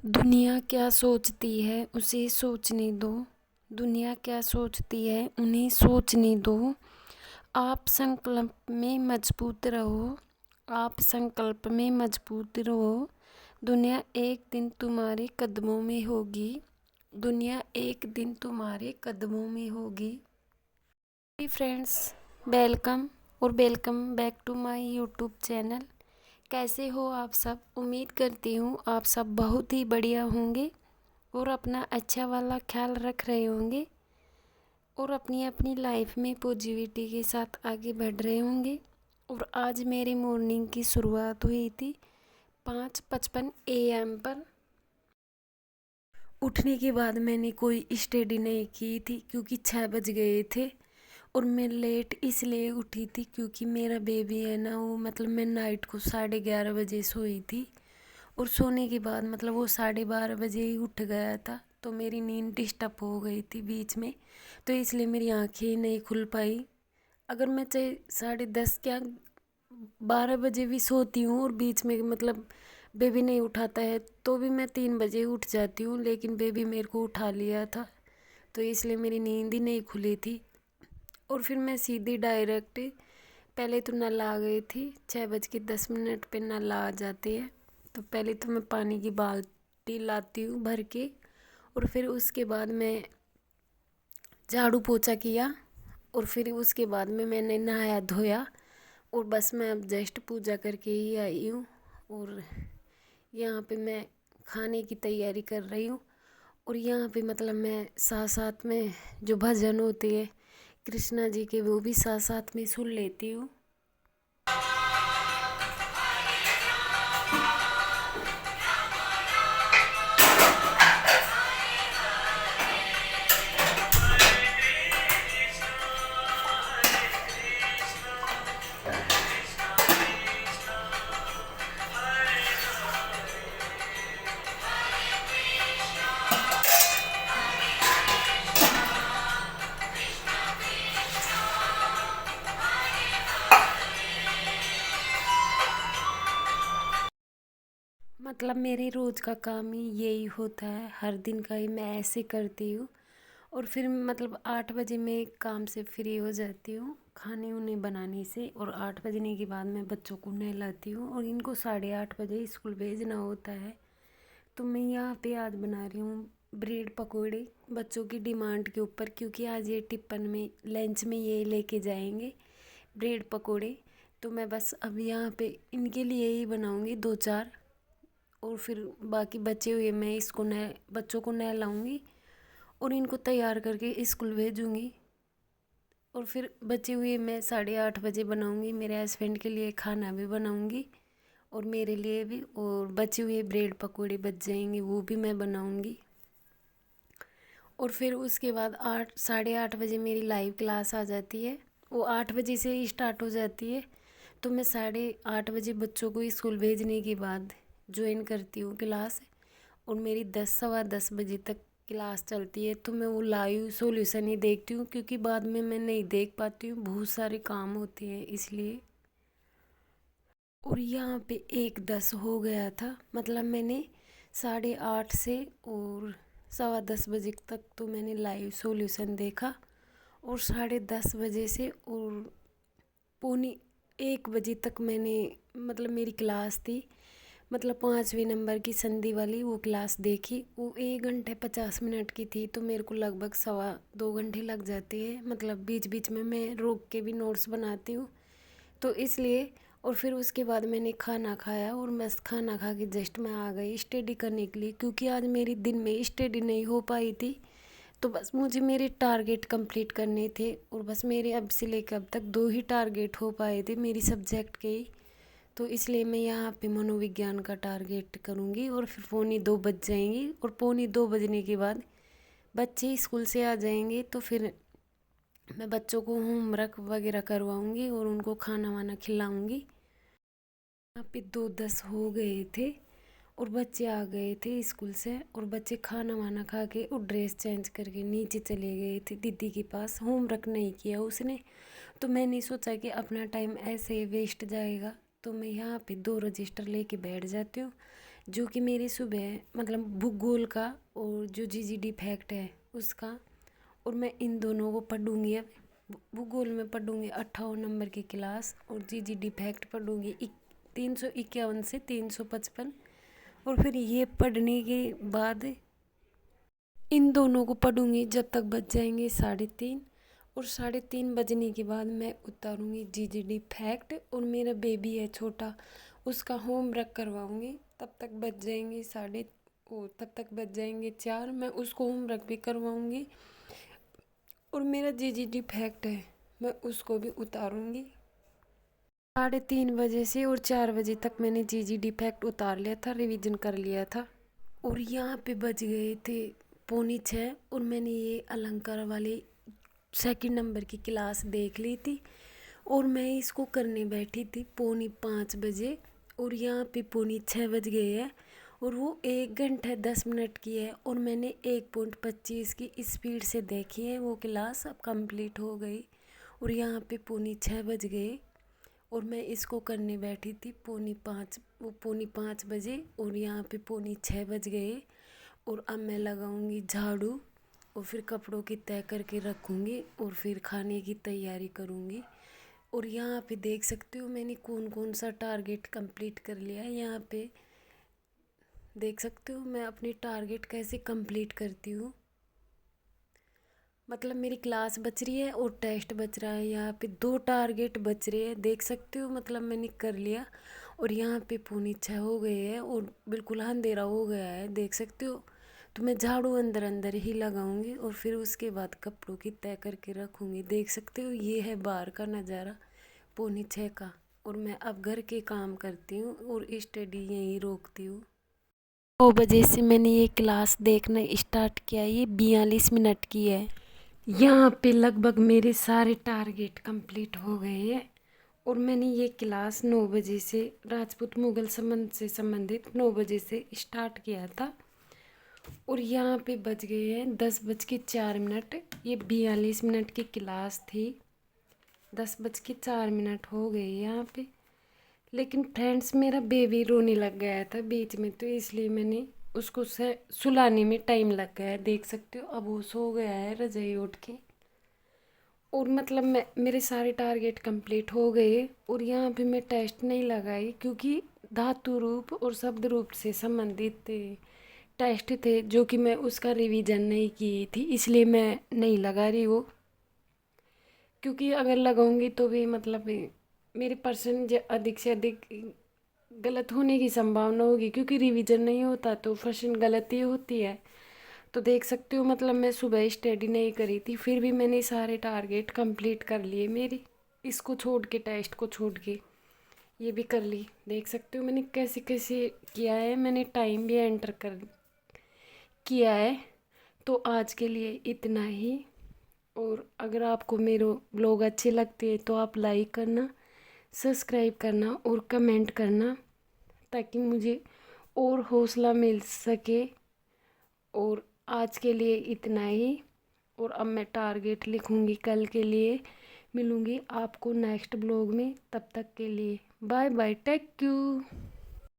दुनिया क्या सोचती है उसे सोचने दो। दुनिया क्या सोचती है उन्हें सोचने दो। आप संकल्प में मजबूत रहो। आप संकल्प में मजबूत रहो। दुनिया एक दिन तुम्हारे कदमों में होगी। दुनिया एक दिन तुम्हारे कदमों में होगी। फ्रेंड्स, वेलकम और welcome back to my YouTube channel. कैसे हो आप सब? उम्मीद करती हूँ आप सब बहुत ही बढ़िया होंगे और अपना अच्छा वाला ख्याल रख रहे होंगे और अपनी अपनी लाइफ में पॉजिटिविटी के साथ आगे बढ़ रहे होंगे। और आज मेरी मॉर्निंग की शुरुआत हुई थी 5:55 AM पर। उठने के बाद मैंने कोई स्टडी नहीं की थी क्योंकि 6 बज गए थे। और मैं लेट इसलिए उठी थी क्योंकि मेरा बेबी है ना, वो मैं नाइट को 11:30 बजे सोई थी। और सोने के बाद वो 12:30 बजे ही उठ गया था, तो मेरी नींद डिस्टर्ब हो गई थी बीच में। तो इसलिए मेरी आंखें नहीं खुल पाई। अगर मैं चाहे 10:30 क्या 12 बजे भी सोती हूँ और बीच में बेबी नहीं उठाता है तो भी मैं 3 बजे उठ जाती हूँ, लेकिन बेबी मेरे को उठा लिया था तो इसलिए मेरी नींद ही नहीं खुली थी। और फिर मैं सीधी डायरेक्ट पहले तो नल आ गई थी। 6:10 पे नल आ जाते हैं, तो पहले तो मैं पानी की बाल्टी लाती हूँ भर के। और फिर उसके बाद मैं झाड़ू पोछा किया और फिर उसके बाद में मैंने नहाया धोया। और बस मैं अब जस्ट पूजा करके ही आई हूँ। और यहाँ पे मैं खाने की तैयारी कर रही हूँ। और यहाँ पे मैं साथ साथ में जो भजन होते हैं कृष्णा जी के, वो भी साथ साथ में सुन लेती हूँ। मेरे रोज़ का काम ही यही होता है, हर दिन का ही मैं ऐसे करती हूँ। और फिर 8 बजे मैं काम से फ्री हो जाती हूँ खाने उन्हें बनाने से। और 8 बजने के बाद मैं बच्चों को नहलाती हूँ और इनको 8:30 बजे स्कूल भेजना होता है। तो मैं यहाँ पे आज बना रही हूँ ब्रेड पकोड़े बच्चों की डिमांड के ऊपर, क्योंकि आज ये टिफ़िन में लंच में ये लेके जाएंगे ब्रेड पकोड़े। तो मैं बस अब यहाँ पे इनके लिए ही बनाऊँगी 2-4। और फिर बाकी बचे हुए मैं बच्चों को नहलाऊँगी और इनको तैयार करके स्कूल भेजूँगी। और फिर बचे हुए मैं 8:30 बजे बनाऊँगी, मेरे हस्बैंड के लिए खाना भी बनाऊँगी और मेरे लिए भी। और बचे हुए ब्रेड पकोड़े बच जाएंगे, वो भी मैं बनाऊँगी। और फिर उसके बाद 8 साढ़े 8 बजे मेरी लाइव क्लास आ जाती है। वो 8 बजे से ही स्टार्ट हो जाती है। तो मैं 8:30 बजे बच्चों को स्कूल भेजने के बाद ज्वाइन करती हूँ क्लास। और मेरी 10 सवा 10 बजे तक क्लास चलती है। तो मैं वो लाइव सॉल्यूशन ही देखती हूँ क्योंकि बाद में मैं नहीं देख पाती हूँ, बहुत सारे काम होते हैं इसलिए। और यहाँ पे 1:10 हो गया था, मैंने 8:30 से और 10:15 बजे तक तो मैंने लाइव सॉल्यूशन देखा। और 10:30 बजे से और 12:45 तक मैंने मेरी क्लास थी 5वें नंबर की संधि वाली, वो क्लास देखी। वो 1 घंटे 50 मिनट की थी, तो मेरे को लगभग 2.25 घंटे लग जाते हैं। बीच बीच में मैं रोक के भी नोट्स बनाती हूँ, तो इसलिए। और फिर उसके बाद मैंने खाना खाया और बस खाना खा के जस्ट मैं आ गई स्टडी करने के लिए, क्योंकि आज मेरी दिन में स्टडी नहीं हो पाई थी। तो बस मुझे मेरे टारगेट कंप्लीट करने थे और बस मेरे अब से लेकर अब तक 2 ही टारगेट हो पाए थे मेरी सब्जेक्ट के ही। तो इसलिए मैं यहाँ पे मनोविज्ञान का टारगेट करूँगी। और फिर 1:45 बज जाएंगी और 1:45 बजने के बाद बच्चे स्कूल से आ जाएंगे। तो फिर मैं बच्चों को होमवर्क वगैरह करवाऊँगी और उनको खाना वाना खिलाऊँगी। यहाँ पे 2:10 हो गए थे और बच्चे आ गए थे स्कूल से। और बच्चे खाना वाना खा के और ड्रेस चेंज करके नीचे चले गए थे दीदी के पास। होमवर्क नहीं किया उसने, तो मैंने सोचा कि अपना टाइम ऐसे वेस्ट जाएगा, तो मैं यहाँ पे 2 रजिस्टर लेके बैठ जाती हूँ। जो कि मेरी सुबह मतलब भूगोल का और जो जीजीडी फैक्ट है उसका, और मैं इन दोनों को पढ़ूंगी। अब भूगोल में पढ़ूंगी 58 नंबर की क्लास, और जीजीडी फैक्ट पढ़ूंगी 351 से 355। और फिर ये पढ़ने के बाद इन दोनों को पढ़ूंगी जब तक बज जाएंगे 3:30। और 3:30 बजने के बाद मैं उतारूंगी जीजीडी फैक्ट, और मेरा बेबी है छोटा, उसका होमवर्क करवाऊंगी। तब तक बज जाएंगे तब तक बज जाएंगे 4। मैं उसको होमवर्क भी करवाऊंगी, और मेरा जीजीडी फैक्ट है मैं उसको भी उतारूंगी। 3:30 बजे से और 4 बजे तक मैंने जीजीडी फैक्ट उतार लिया था, रिवीजन कर लिया था। और यहाँ पे बज गए थे 5:45, और मैंने ये अलंकार वाले 2 नंबर की क्लास देख ली थी, और मैं इसको करने बैठी थी 4:45 बजे। और यहाँ पे 5:45 बज गए हैं, और वो 1 घंटा 10 मिनट की है, और मैंने 1.25 की स्पीड से देखी है। वो क्लास अब कंप्लीट हो गई, और यहाँ पे 4:45 बज गए, और मैं इसको करने बैठी थी 4:45 बजे, और यहाँ पे 5:45 बज गए। और अब मैं लगाऊंगी झाड़ू, और फिर कपड़ों की तय करके रखूँगी, और फिर खाने की तैयारी करूँगी। और यहाँ पे देख सकते हो मैंने कौन कौन सा टारगेट कंप्लीट कर लिया है। यहाँ पे देख सकते हो मैं अपनी टारगेट कैसे कंप्लीट करती हूँ। मतलब मेरी क्लास बच रही है और टेस्ट बच रहा है, यहाँ पे 2 टारगेट बच रहे हैं, देख सकते हो। मतलब मैंने कर लिया, और यहाँ पे 5:45 हो गए हैं, और बिल्कुल अंधेरा हो गया है, देख सकते हो। तो मैं झाड़ू अंदर अंदर ही लगाऊंगी, और फिर उसके बाद कपड़ों की तय करके रखूँगी। देख सकते हो ये है बाहर का नज़ारा 5:45 का। और मैं अब घर के काम करती हूँ और स्टडी यहीं रोकती हूँ। 9 बजे से मैंने ये क्लास देखना स्टार्ट किया, ये 42 मिनट की है। यहाँ पे लगभग मेरे सारे टारगेट कंप्लीट हो गए हैं, और मैंने ये क्लास 9 बजे से राजपूत मुगल संबंध से संबंधित 9 बजे से स्टार्ट किया था। और यहाँ पे बज गए हैं 10:04। ये 42 मिनट की क्लास थी, 10:04 हो गए यहाँ पे। लेकिन फ्रेंड्स मेरा बेबी रोने लग गया था बीच में, तो इसलिए मैंने उसको सुलाने में टाइम लग गया है। देख सकते हो अब वो सो गया है रजाई उठ के। और मतलब मेरे सारे टारगेट कंप्लीट हो गए, और यहाँ पे मैं टेस्ट नहीं लगाई क्योंकि धातु रूप और शब्द रूप से संबंधित टेस्ट थे, जो कि मैं उसका रिवीजन नहीं की थी, इसलिए मैं नहीं लगा रही वो। क्योंकि अगर लगाऊंगी तो भी मतलब मेरे परसेंट अधिक से अधिक गलत होने की संभावना होगी, क्योंकि रिवीजन नहीं होता तो परसेंट गलत ही होती है। तो देख सकते हो मतलब मैं सुबह स्टडी नहीं करी थी, फिर भी मैंने सारे टारगेट कंप्लीट कर लिए मेरी, इसको छोड़ के, टेस्ट को छोड़ के ये भी कर ली। देख सकते हो मैंने कैसे कैसे किया है, मैंने टाइम भी एंटर कर किया है। तो आज के लिए इतना ही। और अगर आपको मेरे ब्लॉग अच्छे लगते हैं तो आप लाइक करना, सब्सक्राइब करना और कमेंट करना, ताकि मुझे और हौसला मिल सके। और आज के लिए इतना ही। और अब मैं टारगेट लिखूंगी कल के लिए। मिलूंगी आपको नेक्स्ट ब्लॉग में, तब तक के लिए बाय बाय, टेक यू।